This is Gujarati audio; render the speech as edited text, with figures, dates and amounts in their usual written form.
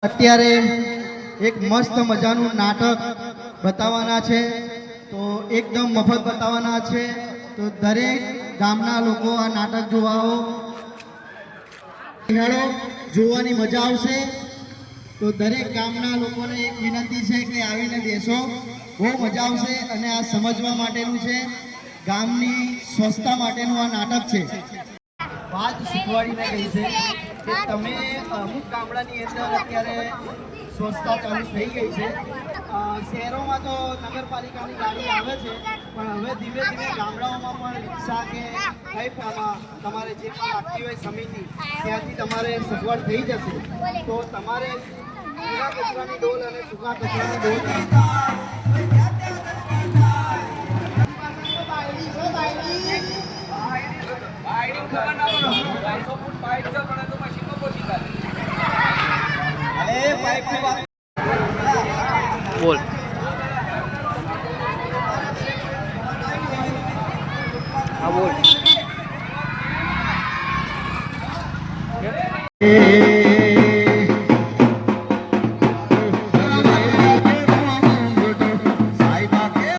અત્યારે એક મસ્ત મજાનું નાટક બતાવવાના છે, તો એકદમ મફત બતાવવાના છે, તો દરેક ગામના લોકો આ નાટક જોવાઓ, જોવાની મજા આવશે। તો દરેક ગામના લોકોને એક વિનંતી છે કે આવીને બેસો, બહુ મજા આવશે અને આ સમજવા માટેનું છે, ગામની સ્વચ્છતા માટેનું આ નાટક છે। વાત શીખવાડીને ગઈ છે કે તમે અમુક ગામડાની અંદર અત્યારે સ્વચ્છતા ચાલુ થઈ ગઈ છે। શહેરોમાં તો નગરપાલિકાની ગાડી આવે છે, પણ હવે ધીમે ધીમે ગામડાઓમાં પણ રિક્ષા કે કંઈ પણ તમારે જે પણ લાગતી હોય સમિતિ ત્યાંથી તમારે સગવડ થઈ જશે। તો તમારે ભીના કચરાની ડોલ અને સૂકા કચરાની ડોલ બોલ।